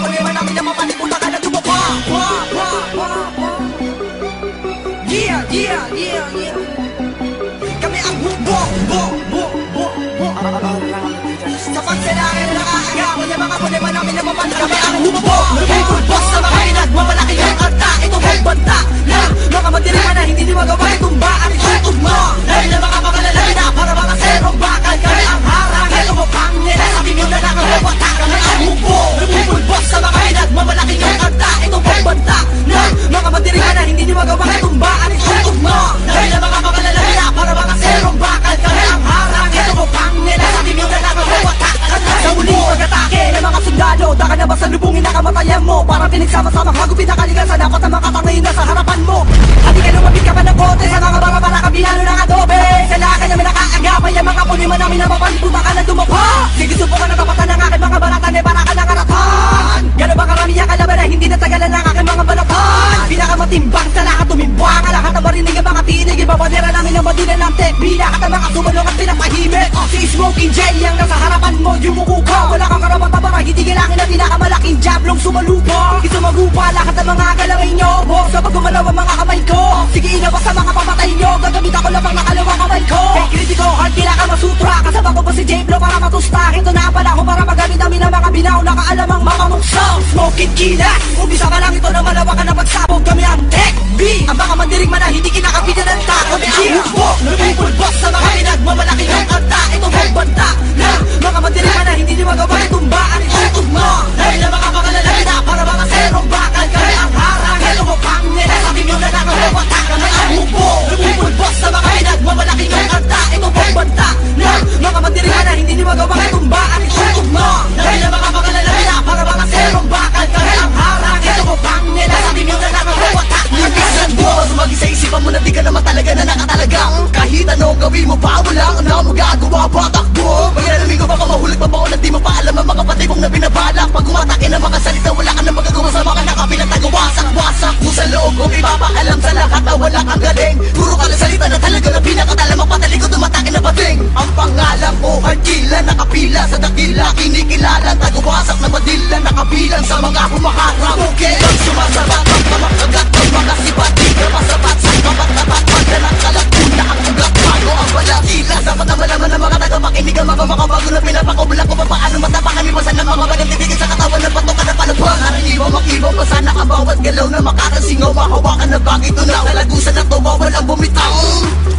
problema namin na mapanipunta ka na tumapa. Yeah, yeah, yeah, yeah. Kami ang sa pagsalangin na nakakagawa ng mga problema namin na mapanipunta. Kami ang boss sa mga inagmamalaki ang kanta. Ito ang banta na mga madiriman na hindi magawa itong baan. Itutok mo dahil na mga pakalalaki na para mga serong bakal. Kami ang harang, ito mo pang nila sa tingin na nakakawata. Kami ang boss sa mga inagmamalaki ang kanta. Ito ang banta na mga madiriman na hindi magawa itong baan. Itutok mo dahil na mga pakalalaki na para mga serong bakal. Kami ang harang, ito mo pang nila sa tingin na nakakawata. Sa muling pag-atake ng mga sundalo, daka na ba sa lubungin na kamatayan mo? Para pinagsama-sama hagupin na kaligasan, dapat ang makatangay na sa harapan mo. At di ka lumapit ka pa ng kote sa mga bara-bara kabinalo ng adobe. Sa laka namin nakaagapay ang mga pulima namin na mapalipunta ka na dumapa. Sige, subukan na tapatan ng aking mga balatan eh para ka ng karatan. Gano'n ba karami ang kalaban na hindi natagalan ng aking mga balatan? Pinakamatimbang sa lahat tumimbang ang lahat ang marinig ang mga tinig. Ibabadera namin ang madila ng tekbila at ang mga sumalong at pinapahimik. Si Smoking J ang nasa harapan mo, yumuko ka. Wala kang karapat na para hitigilangin ang pinakamalaking jablong sumalupa. Isumagupa lahat ng mga galawin nyo. Sa pagkumalaw ang mga kamay ko. Sige, inabas sa mga pamatay nyo. Gagamit ako lang ang nakalawang kamay ko. Kay kritiko, hard pinakamasutra. Kasama ko pa si J-Blo para matusta. Ito na pala ako para magamit namin ang mga binaw na kaalamang mamamuksa. Smoking Killa, umpisa pa lang ito na malawakan na pagsabog. Kami ang Tech B, ang mga mandiring man na hindi kinakapitan ng ta. Kami ang Hukbo, people boss sa mga pinagmamalaki ng kanta. Ito ang banta na mga mandiring man na hindi magawa itong baan. Itutok mo dahil na mga pakalalaki na para mga serong bakal. Kami ang harang, ito mo pang nila sa tingin na nakakawata. Kami ang Hukbo, people boss sa mga pinagmamalaki ng kanta. Ito ang banta na mga mandiring man na hindi magawa itong baan. Itutok mo dahil na mga pakalalaki na para mga serong bakal. Kami ang harang, ito mo pang nila sa tingin na nakakawata. Nagkasan mo, sumagi sa isipan mo na di ka naman talaga na nakatalaga. Kahit anong gawin mo pa, wala ka na magagawa pa takbo. Pagkalamin ko baka mahulog pa ba o na di mo pa alam ang mga patay mong nabinabalak. Pag umatake na mga salita, wala ka na magagawa sa mga nakapinatagawasak-wasak mo sa loob ko, ipapaalam sa lahat na wala kang galing. Puro ka na salita na talaga na pinakatala magpatalikod umatake na bating. Ang pangalan ko Hardkilla, nakapila sa dakila, kinikilala, tagawasak na madila, nakabilang sa mga humaharap. Okay, ang sumasabat, ang pamakagat ng mga sibat, di ka masabat sa kapat-tapat, magdalang kalakuna ang ugat, bago ang balakila. Dapat na malaman ng mga tagamakinig ang mga makabago na pinapakubla ko pa paano matapakan iwasan ng mga balagtibigin sa katawan ng patok na palabang. Haranibaw, makibaw, pasana ka bawat galaw na makakasingaw, mahawakan na bagay tunaw, nalagusan na tumaw, walang bumitaw.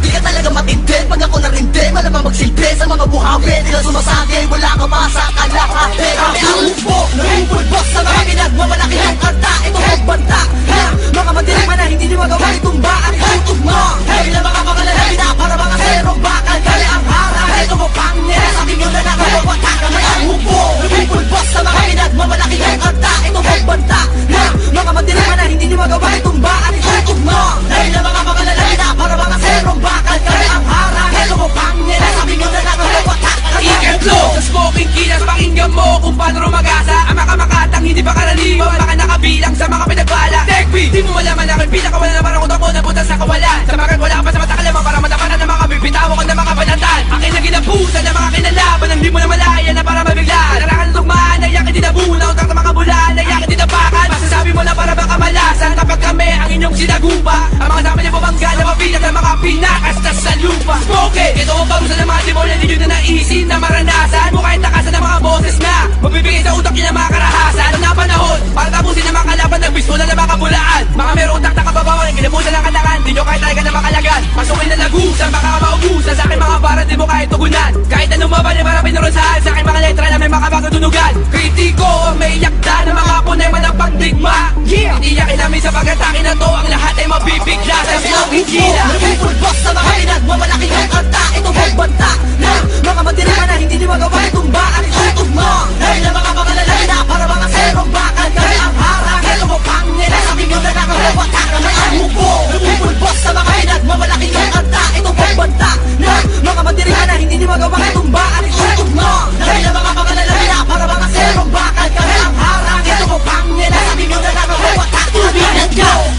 Di ka talaga matindi, pag ako narindi, malamang magsilbi sa mga buhawi, di na sumasagi, wala ka pa sa kalahati. Kami ang Hukbo, people boss sa mga pinagmamalaki ng kanta. Ito ang banta na mga madiring man na hindi magawa itong baan. Itutok mo dahil na mga pakalalaki na para mga serong bakal. Kami ang harang, ito mo pang nila sa tingin na nakakawata. Kami ang Hukbo, people boss sa mga pinagmamalaki ng kanta. Ito ang banta na mga madiring man na hindi magawa itong baan. Itutok mo dahil na mga pakalalaki na para mga serong bakal. Kami ang harang, ito mo pang nila sa tingin na nakakawata. Ikatlo, sa Smoking Killa, pakinggan mo kung paano rumagasa ang makamakatang hindi pa karaniwan, baka nakabilang sa mga pinagbala. Tech B, di mo malaman aking pinakawala na parang utak mo na butas sa kawalan. Sa mga wala ka pa sa matakalamang para matapanan ng mga bibitawa ko ng mga banatan. Akin na ginabutan ng mga kinalaban, ang di mo na malaya na para mabigla. Narakan ng tugmaan, nayakin din nabuna, utak ng mga bulan, nayakin din napakan. Masasabi mo na para baka malasan kapag kami ang inyong sinagupa. Ang mga sama niya bumangga na mapilat ang mga pinakastas sa lupa. Smoking, ito ang parusa ng mga demonyo, hindi nyo na naisin na maranasan mo kahit takasan ng mga boses na mabibigay sa utak niya ng mga karahasan. Ang napanahon para tapusin ng mga kalaban ng pistola ng mga bulaan. Mga merong utak na kababawan ang ginabutan ng katangan, di nyo kahit talaga na makalagan. Pasukin na lagusan, baka maubusan sa akin mga barat, di mo kahit tugunan. Kahit anong mabalay para pinarosahan sa akin mga letra na may makabagong tunugan. Kritiko ang may yakda ng mga punay man ang pagdigma. Iniyakin namin sa pag-atake na to, ang lahat ay mabibigla sa Smoking Killa. People boss sa mga pinagmamalaki ng kanta. Ito ang banta na mga madiring man na hindi magawa itong baan. Itutok mo dahil na mga pakalalaki na para mga serong bakal. Kami ang harang, ito mo pang nila sa tingin na nakakawata. Kami ang Hukbo, people boss sa mga pinagmamalaki ng kanta. Ito ang banta na mga madiring man na hindi magawa itong baan. Itutok mo dahil na mga pakalalaki na para mga serong bakal. Kami ang harang, ito mo pang nila sa tingin na nakakawata.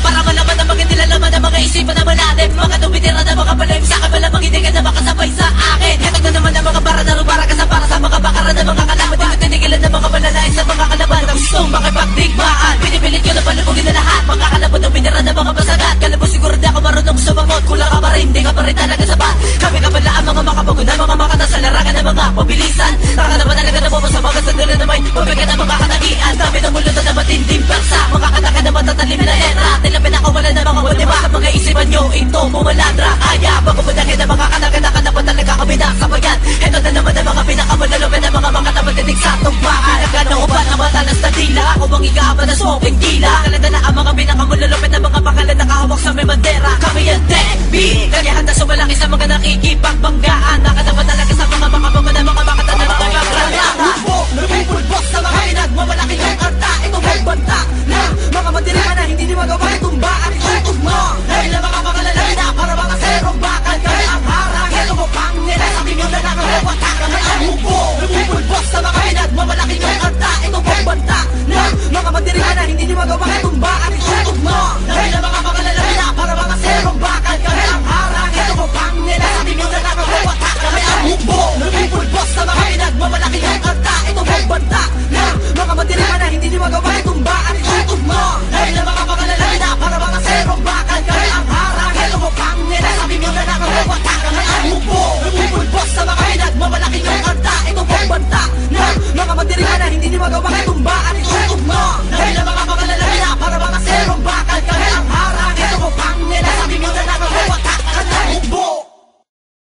Para malaman na mga nilalaman ng mga isipan na malalim, mga tumitira na mga palim sa akin, malamang hindi ka na makasabay sa akin. Hetag na naman ang mga para na rubara ka sa para sa mga bakaran ng mga kalaban. Tinitigilan ng mga malalait sa mga kalaban. Ang gustong makipag digmaan. Pinipilit ko na palubugin na lahat, makakalabot ng binira na mga basagat. Kalabot siguro di ako marunong sumagot, kulang ka pa rin, di ka pa rin talaga sapat. Kami ka pala ang mga makabago na mga makata sa larangan ng mga pabilisan. Taka naman talaga na mo sa mga sandali na may mabigat ang mga kanagian. Dami ng mulot na matinding persa, makakataka na matatalim na era. Tila pinakawala na mga motiva sa mga isipan nyo, ito pumaladra. Kaya bago mo dahil na mga kanaganakan na pa talaga kami nakabayan. Ito na naman ang mga pinakamalaloban na mga makatapatitig sa tugmaan. Nagkano upan ang matalas na dila, ako ang ikaaba na smoking gila. Kalada na ang mga pinakamalaloban na mga pangalan nakahawak sa may bandera. Kami ang Tech B, kaya handa sumalaki sa mga nakikipag